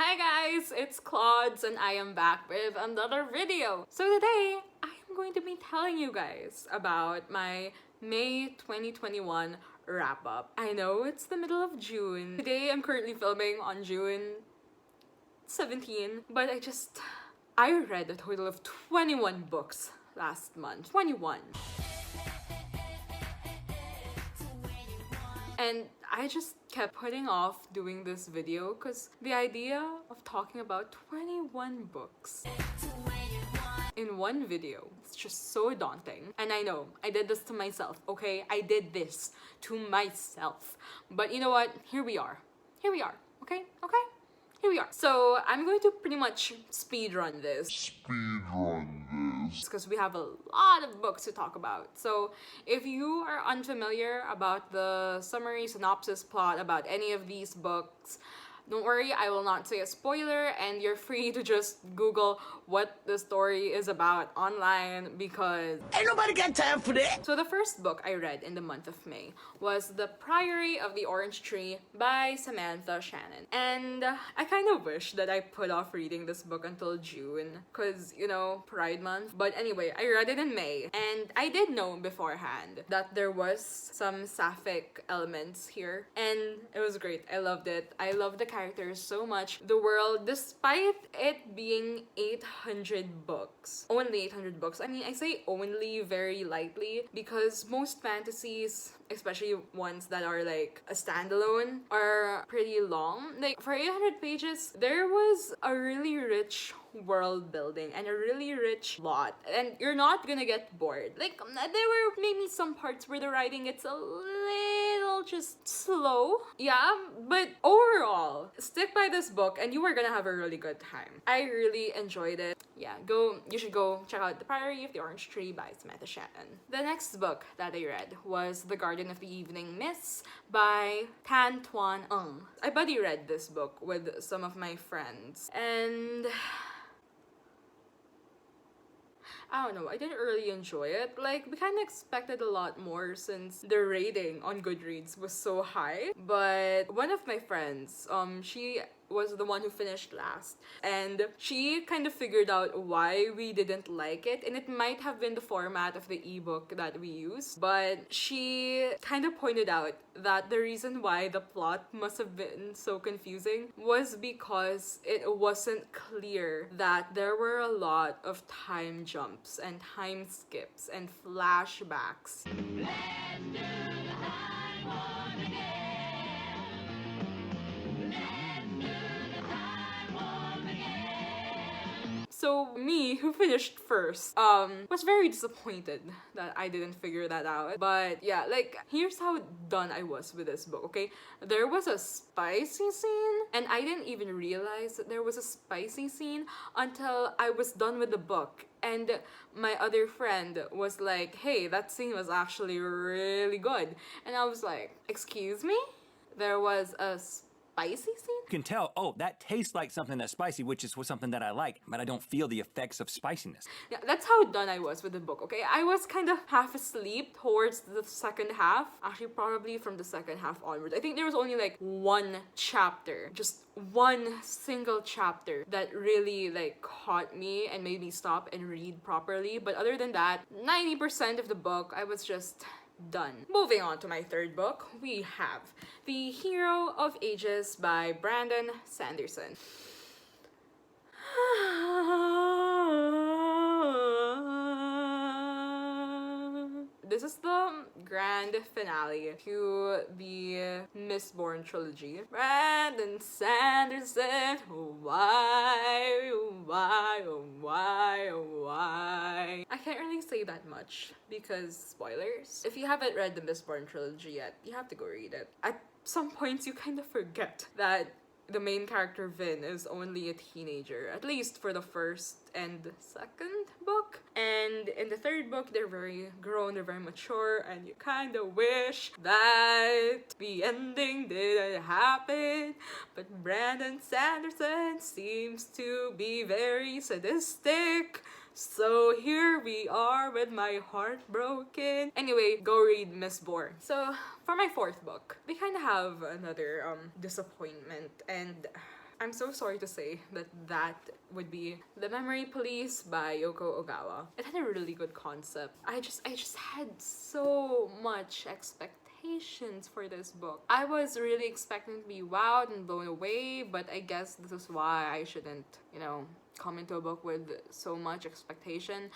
Hi guys, it's Klauds and I am back with another video. So today, I am going to be telling you guys about my May 2021 wrap-up. I know it's the middle of June. Today, I'm currently filming on June 17, but I read a total of 21 books last month. 21. And I just kept putting off doing this video because the idea of talking about 21 books in one video, it's just so daunting. And I know, I did this to myself, okay? I did this to myself. But you know what? Here we are. Here we are, okay? Okay? Here we are. So I'm going to pretty much speedrun this. Because we have a lot of books to talk about. So if you are unfamiliar about the summary, synopsis, plot about any of these books, don't worry, I will not say a spoiler and you're free to just Google what the story is about online because ain't nobody got time for that. So the first book I read in the month of May was The Priory of the Orange Tree by Samantha Shannon. And I kind of wish that I put off reading this book until June because, you know, Pride Month. But anyway, I read it in May and I did know beforehand that there was some sapphic elements here and it was great. I loved it. I loved the characters so much. The world, despite it being 800 books, only 800 books. I mean, I say only very lightly because most fantasies, especially ones that are like a standalone, are pretty long. Like for 800 pages, there was a really rich world building and a really rich plot, and you're not gonna get bored. Like there were maybe some parts where the writing gets a little just slow, yeah, but overall, stick by this book and you are gonna have a really good time. I really enjoyed it. Yeah, you should go check out The Priory of the Orange Tree by Samantha Shannon. The next book that I read was The Garden of the Evening Mists by Tan Tuan Ng. I buddy read this book with some of my friends and I don't know, I didn't really enjoy it. Like, we kind of expected a lot more since the rating on Goodreads was so high. But one of my friends, she was the one who finished last. And she kind of figured out why we didn't like it. And it might have been the format of the ebook that we used. But she kind of pointed out that the reason why the plot must have been so confusing was because it wasn't clear that there were a lot of time jumps and time skips and flashbacks. So me, who finished first, was very disappointed that I didn't figure that out. But yeah, like, here's how done I was with this book, okay? There was a spicy scene, and I didn't even realize that there was a spicy scene until I was done with the book. And my other friend was like, hey, that scene was actually really good. And I was like, excuse me? There was a spicy scene? You can tell, oh, that tastes like something that's spicy, which is something that I like, but I don't feel the effects of spiciness. Yeah, that's how done I was with the book, okay? I was kind of half asleep towards the second half. Actually, probably from the second half onwards. I think there was only like one chapter, just one single chapter that really like caught me and made me stop and read properly. But other than that, 90% of the book, I was just done. Moving on to my third book, we have The Hero of Ages by Brandon Sanderson. This is the grand finale to the Mistborn Trilogy. Brandon Sanderson, why? I can't really say that much because spoilers. If you haven't read the Mistborn Trilogy yet, you have to go read it. At some points, you kind of forget that the main character Vin is only a teenager, at least for the first and second book. And in the third book, they're very grown, they're very mature, and you kind of wish that the ending didn't happen. But Brandon Sanderson seems to be very sadistic. So here we are with my heart broken. Anyway, go read Mistborn. So for my fourth book, we kind of have another disappointment, and I'm so sorry to say that that would be The Memory Police by Yoko Ogawa. It had a really good concept. I just had so much expectations for this book. I was really expecting to be wowed and blown away, but I guess this is why I shouldn't, come into a book with so much expectation.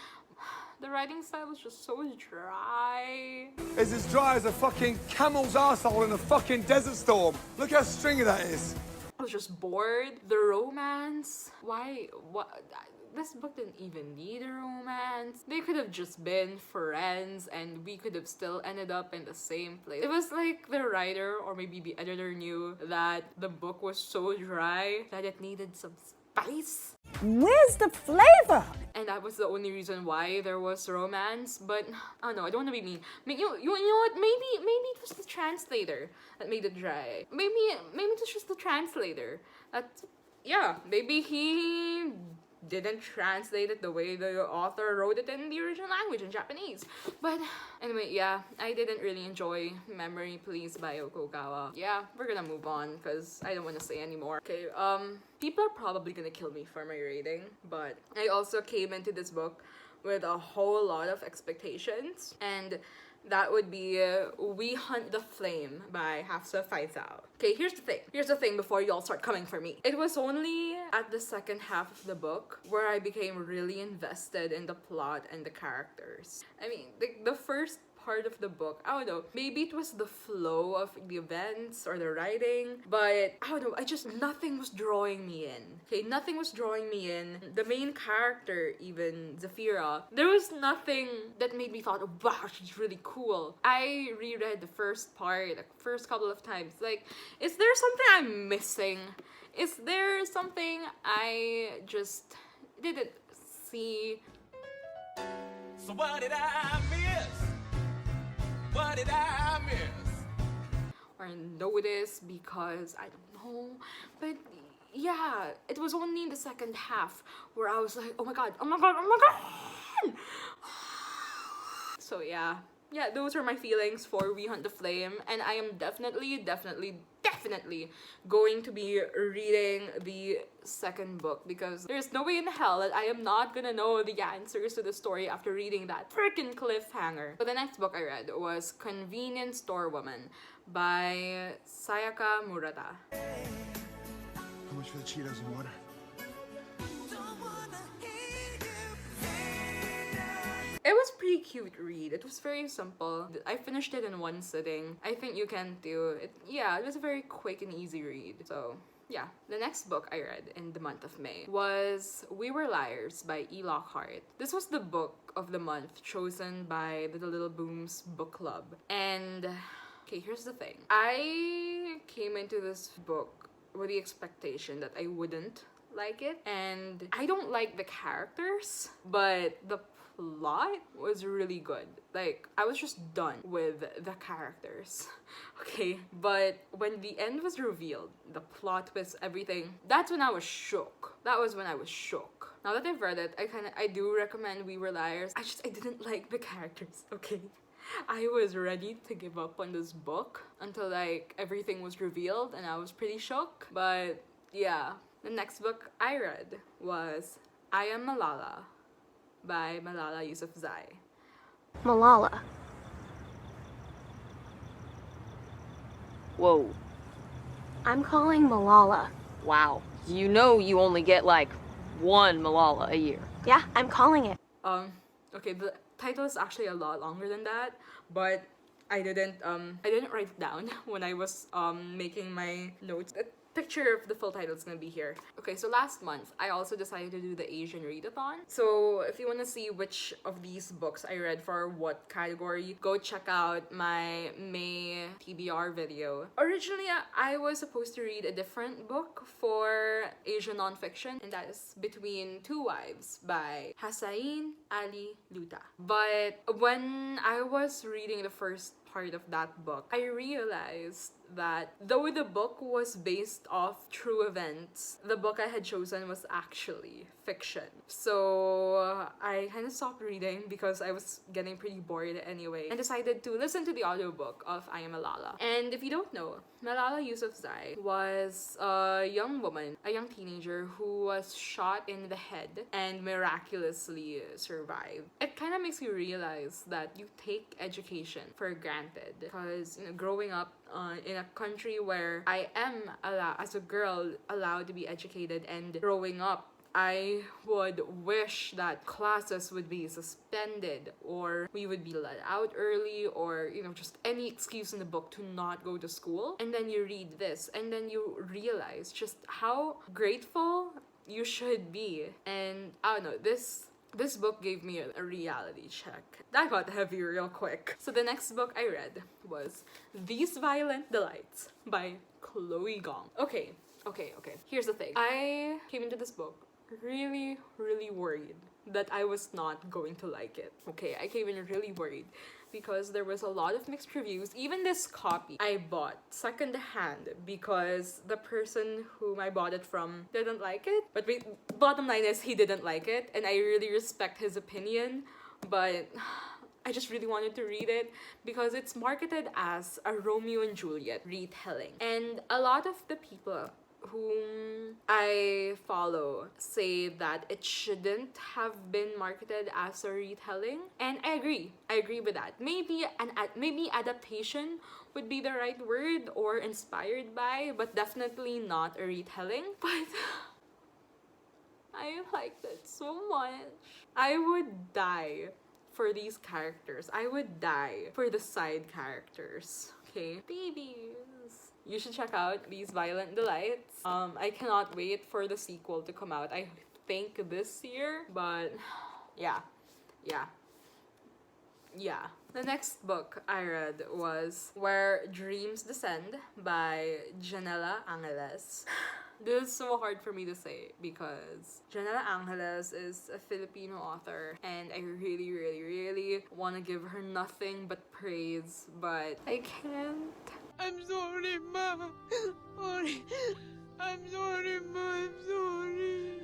The writing style was just so dry. It's as dry as a fucking camel's arsehole in a fucking desert storm. Look how stringy that is. I was just bored. The romance, what? This book didn't even need a romance. They could have just been friends and we could have still ended up in the same place. It was like the writer or maybe the editor knew that the book was so dry that it needed some spice. Where's the flavor? And that was the only reason why there was romance. But I don't know, I don't want to be mean. You know what? Maybe it was the translator that made it dry. Maybe it was just the translator. Maybe he didn't translate it the way the author wrote it in the original language in Japanese. But anyway, yeah, I didn't really enjoy Memory Police by Yoko Ogawa. Yeah, we're gonna move on because I don't want to say anymore. Okay, people are probably gonna kill me for my rating, but I also came into this book with a whole lot of expectations, and that would be We Hunt the Flame by Hafsa Faisal. Okay, here's the thing before y'all start coming for me. It was only at the second half of the book where I became really invested in the plot and the characters. I mean, the first part of the book, I don't know, maybe it was the flow of the events or the writing, but I don't know, nothing was drawing me in. Okay, nothing was drawing me in. The main character, even Zafira, there was nothing that made me thought, oh, wow, she's really cool. I reread the first part, the first couple of times, like, is there something I'm missing? Is there something I just didn't see? So what did I miss? What did I miss? Or notice, because I don't know. But yeah, it was only in the second half where I was like, oh my god. So yeah, those were my feelings for We Hunt the Flame, and I am definitely going to be reading the second book because there's no way in hell that I am not gonna know the answers to the story after reading that freaking cliffhanger. But the next book I read was Convenience Store Woman by Sayaka Murata. How much for the Cheetos and water? It was a pretty cute read. It was very simple. I finished it in one sitting. I think you can too. It was a very quick and easy read. So yeah. The next book I read in the month of May was We Were Liars by E. Lockhart. This was the book of the month chosen by the Little Boom's book club. And okay, here's the thing. I came into this book with the expectation that I wouldn't like it. And I don't like the characters, but the plot was really good. Like, I was just done with the characters. Okay, but when the end was revealed, the plot twist, everything, that's when I was shook. That was when I was shook. Now that I've read it, I do recommend We Were Liars. I didn't like the characters, okay? I was ready to give up on this book until like everything was revealed and I was pretty shook. But yeah, the next book I read was I Am Malala by Malala Yousafzai. Malala. Whoa. I'm calling Malala. Wow. You know you only get like one Malala a year. Yeah, I'm calling it. Okay, the title is actually a lot longer than that, but I didn't write it down when I was making my notes. The picture of the full title is gonna be here. Okay, so last month I also decided to do the Asian readathon. So if you want to see which of these books I read for what category, go check out my May TBR video. Originally I was supposed to read a different book for Asian nonfiction, and that is Between Two Wives by Hussain Ali Luta. But when I was reading the first part of that book, I realized that though the book was based off true events, the book I had chosen was actually fiction. So I kind of stopped reading because I was getting pretty bored anyway and decided to listen to the audiobook of I Am Malala. And if you don't know, Malala Yousafzai was a young woman, a young teenager who was shot in the head and miraculously survived. It kind of makes you realize that you take education for granted because, you know, growing up in a country where I am as a girl allowed to be educated, and growing up I would wish that classes would be suspended, or we would be let out early, or, you know, just any excuse in the book to not go to school. And then you read this and then you realize just how grateful you should be. And I don't know, this book gave me a reality check. That got heavy real quick. So the next book I read was These Violent Delights by Chloe Gong. Okay. Here's the thing. I came into this book really worried that I was not going to like it. Okay, I came in really worried because there was a lot of mixed reviews. Even this copy I bought secondhand because the person whom I bought it from didn't like it. But bottom line is he didn't like it, and I really respect his opinion, but I just really wanted to read it because it's marketed as a Romeo and Juliet retelling. And a lot of the people whom I follow say that it shouldn't have been marketed as a retelling, and I agree with that. Maybe adaptation would be the right word, or inspired by, but definitely not a retelling. But I liked it so much. I would die for these characters. I would die for the side characters. Okay, babies. You should check out These Violent Delights. I cannot wait for the sequel to come out. I think this year, but yeah. The next book I read was Where Dreams Descend by Janella Angeles. This is so hard for me to say because Janella Angeles is a Filipino author and I really want to give her nothing but praise, but I can't. I'm sorry, Ma. I'm sorry, Ma. I'm sorry.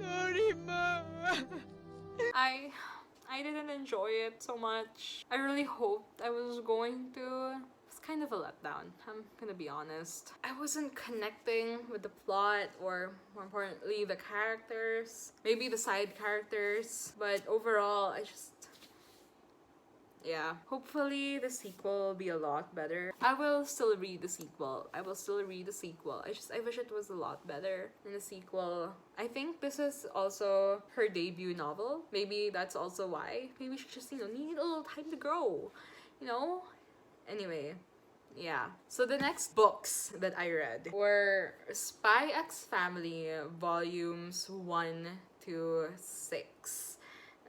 Sorry, Ma. I didn't enjoy it so much. I really hoped I was going to. It's kind of a letdown, I'm gonna be honest. I wasn't connecting with the plot, or more importantly, the characters. Maybe the side characters. But overall, yeah. Hopefully the sequel will be a lot better. I will still read the sequel. I wish it was a lot better than the sequel. I think this is also her debut novel. Maybe that's also why. Maybe she just, need a little time to grow. Anyway, yeah. So the next books that I read were Spy X Family volumes 1 to 6.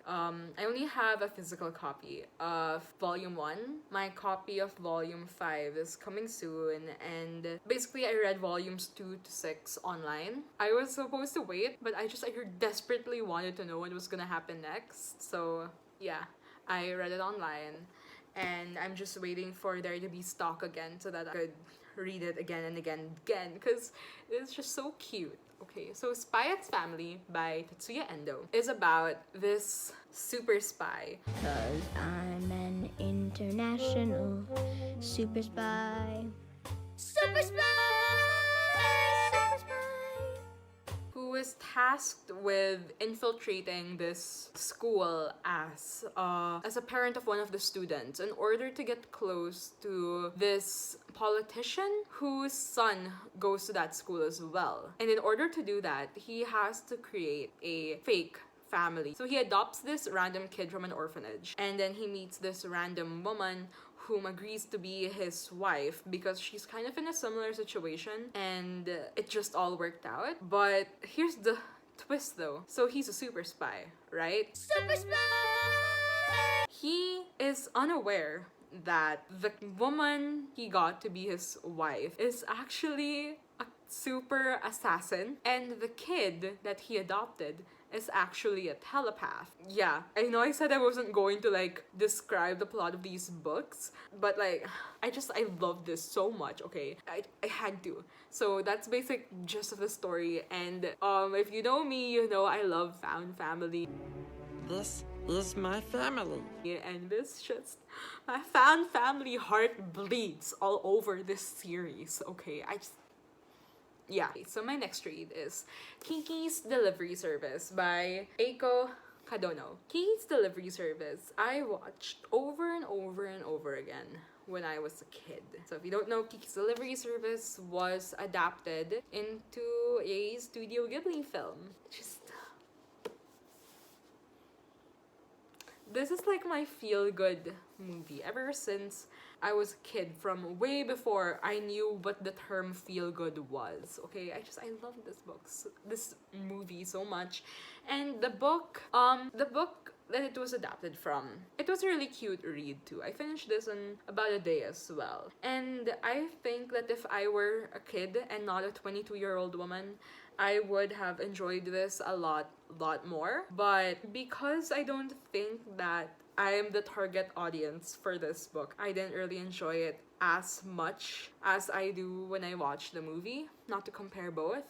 I only have a physical copy of volume 1. My copy of volume 5 is coming soon, and basically I read volumes 2 to 6 online. I was supposed to wait, but I desperately wanted to know what was gonna happen next. So yeah, I read it online, and I'm just waiting for there to be stock again so that I could read it again and again because it's just so cute. Okay, so Spy X Family by Tetsuya Endo is about this super spy. 'Cause I'm an international super spy. Super spy! Super spy! Who is tasked with infiltrating this school as a parent of one of the students in order to get close to this politician whose son goes to that school as well. And in order to do that, he has to create a fake family. So he adopts this random kid from an orphanage, and then he meets this random woman whom agrees to be his wife because she's kind of in a similar situation, and it just all worked out. But here's the twist though. So he's a super spy, right? Super spy! He is unaware that the woman he got to be his wife is actually a super assassin, and the kid that he adopted is actually a telepath. Yeah, I know I said I wasn't going to like describe the plot of these books, but like I love this so much, okay? I had to. So that's basic gist of the story, and if you know me, you know I love found family. This is my family. And this just, my found family heart bleeds all over this series, okay? Yeah. So my next read is Kinky's Delivery Service by Eiko Kadono. Kinky's Delivery Service I watched over and over and over again when I was a kid. So if you don't know, Kinky's Delivery Service was adapted into a Studio Ghibli film. This is like my feel-good movie ever since I was a kid, from way before I knew what the term feel-good was. Okay, I love this movie so much. And the book that it was adapted from, it was a really cute read too. I finished this in about a day as well. And I think that if I were a kid and not a 22-year-old woman, I would have enjoyed this a lot more. But because I don't think that I am the target audience for this book, I didn't really enjoy it as much as I do when I watch the movie. Not to compare both,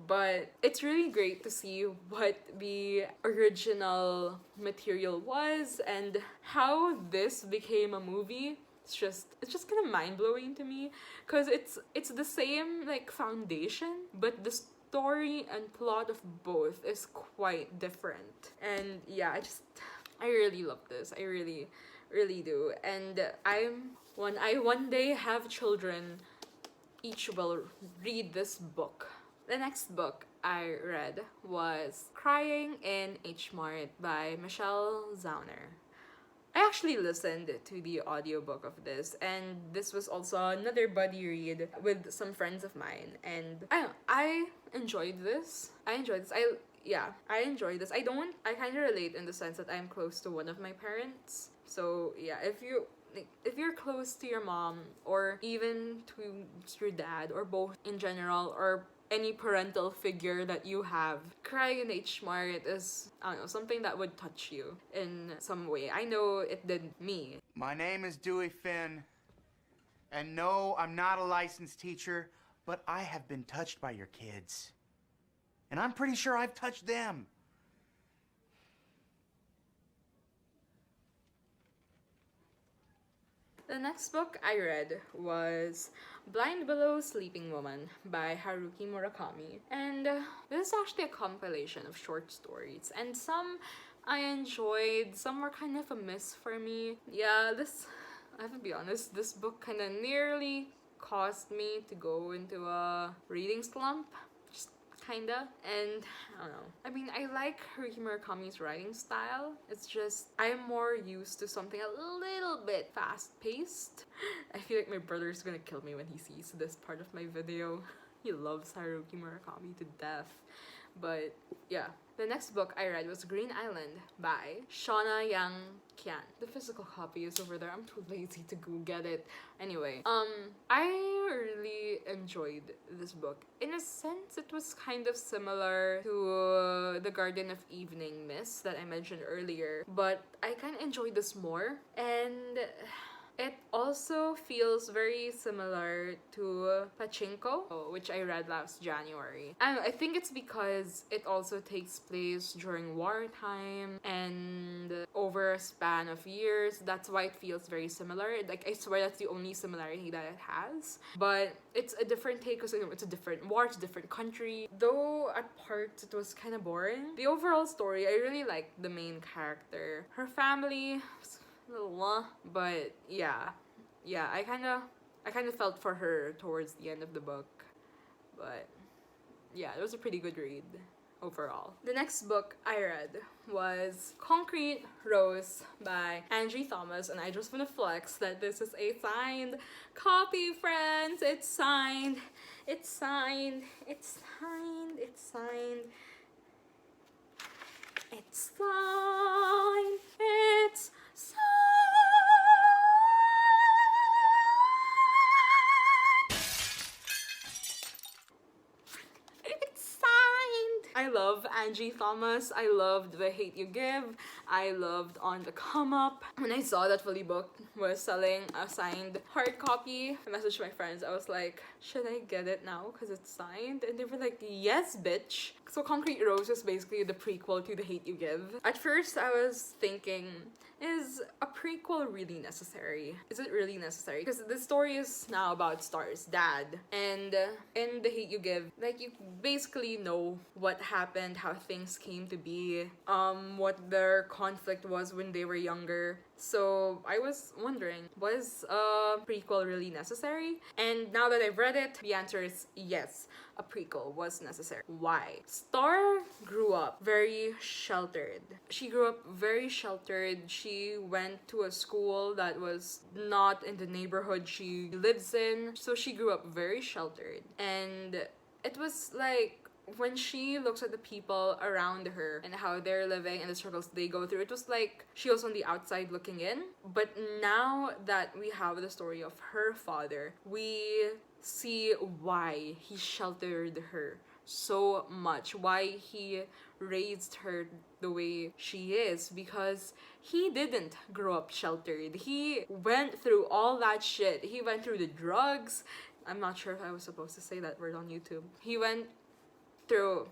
but it's really great to see what the original material was and how this became a movie. It's just kind of mind-blowing to me, because it's the same like foundation, but the story and plot of both is quite different. And yeah, I really love this. I really do. And when I one day have children, each will read this book. The next book I read was Crying in Hmart by Michelle Zauner. I actually listened to the audiobook of this, and this was also another buddy read with some friends of mine, and I enjoyed this. I enjoyed this. I kind of relate in the sense that I'm close to one of my parents. So yeah, if you're close to your mom, or even to your dad, or both in general, or any parental figure that you have, Crying in Hmart is, I don't know, something that would touch you in some way. I know it did me. My name is Dewey Finn, and no, I'm not a licensed teacher, but I have been touched by your kids. And I'm pretty sure I've touched them. The next book I read was Blind Below Sleeping Woman by Haruki Murakami. And this is actually a compilation of short stories. And some I enjoyed, some were kind of a miss for me. Yeah, I have to be honest, this book kind of nearly caused me to go into a reading slump. Kinda. And I don't know. I mean, I like Haruki Murakami's writing style. It's just, I'm more used to something a little bit fast-paced. I feel like my brother's gonna kill me when he sees this part of my video. He loves Haruki Murakami to death. But yeah. The next book I read was Green Island by Shauna Kyan. The physical copy is over there. I'm too lazy to go get it. Anyway, I really enjoyed this book. In a sense, it was kind of similar to The Garden of Evening Mist that I mentioned earlier, but I kind of enjoyed this more, and it also feels very similar to Pachinko, which I read last January. And I think it's because it also takes place during wartime and over a span of years. That's why it feels very similar. Like, I swear that's the only similarity that it has. But it's a different take because it's a different war, it's a different country. Though at parts it was kind of boring. The overall story, I really liked the main character. Her family, but yeah, I kind of felt for her towards the end of the book, but yeah, it was a pretty good read overall. The next book I read was Concrete Rose by Angie Thomas, and I just want to flex that this is a signed copy, friends. It's signed. It's signed. It's signed. It's signed. It's signed. It's signed. I love Angie Thomas. I loved The Hate You Give. I loved On the Come Up. When I saw that Fully Booked was selling a signed hard copy, I messaged my friends. I was like, should I get it now because it's signed? And they were like, yes, bitch. So Concrete Rose is basically the prequel to The Hate You Give. At first, I was thinking, is a prequel really necessary? Is it really necessary? Because the story is now about Star's dad. And in The Hate You Give, like, you basically know what happened, how things came to be, what their conflict was when they were younger. So I was wondering, was a prequel really necessary? And now that I've read it, the answer is yes, a prequel was necessary. Why? Star grew up very sheltered. She grew up very sheltered. She went to a school that was not in the neighborhood she lives in. So she grew up very sheltered. And it was like, when she looks at the people around her and how they're living and the struggles they go through, it was like she was on the outside looking in. But now that we have the story of her father, we see why he sheltered her so much, why he raised her the way she is, because he didn't grow up sheltered. He went through all that shit. He went through the drugs. I'm not sure if I was supposed to say that word on YouTube. He went through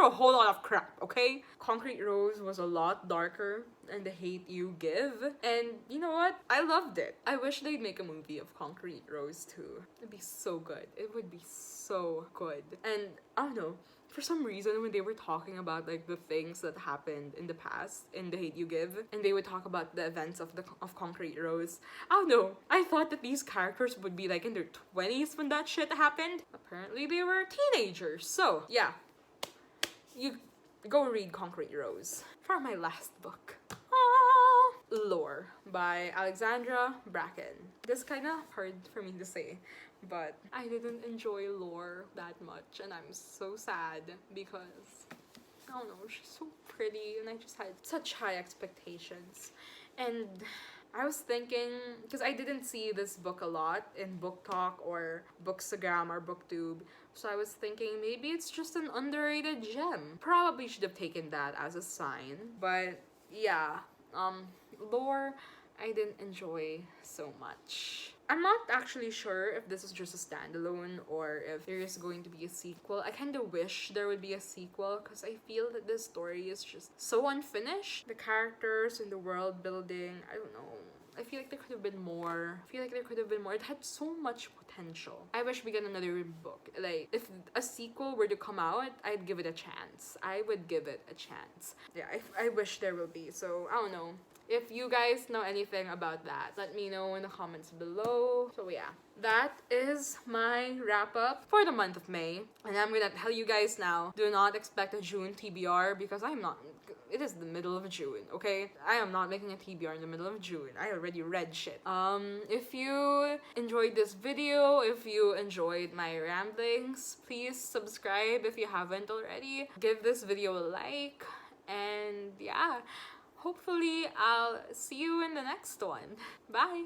a whole lot of crap, okay? Concrete Rose was a lot darker than The Hate You Give. And you know what? I loved it. I wish they'd make a movie of Concrete Rose too. It'd be so good. It would be so good. And I don't know, for some reason when they were talking about like the things that happened in the past in The Hate You Give, and they would talk about the events of Concrete Rose, I don't know, I thought that these characters would be like in their 20s when that shit happened. Apparently they were teenagers. So yeah, you go read Concrete Rose. For my last book, Lore by Alexandra Bracken. This is kind of hard for me to say, but I didn't enjoy Lore that much, and I'm so sad because, I don't know, she's so pretty and I just had such high expectations. And I was thinking, because I didn't see this book a lot in Book Talk or Bookstagram or Booktube, so I was thinking maybe it's just an underrated gem. Probably should have taken that as a sign, but yeah, Lore, I didn't enjoy so much. I'm not actually sure if this is just a standalone or if there is going to be a sequel. I kind of wish there would be a sequel because I feel that this story is just so unfinished. The characters and the world building, I don't know. I feel like there could have been more. It had so much potential. I wish we get another book. Like, if a sequel were to come out, I'd give it a chance. I would give it a chance. Yeah, I wish there will be. So, I don't know. If you guys know anything about that, let me know in the comments below. So yeah, that is my wrap up for the month of May. And I'm gonna tell you guys now, do not expect a June TBR because I'm not. It is the middle of June, okay? I am not making a TBR in the middle of June. I already read shit. If you enjoyed this video, if you enjoyed my ramblings, please subscribe if you haven't already. Give this video a like. And yeah, hopefully I'll see you in the next one. Bye!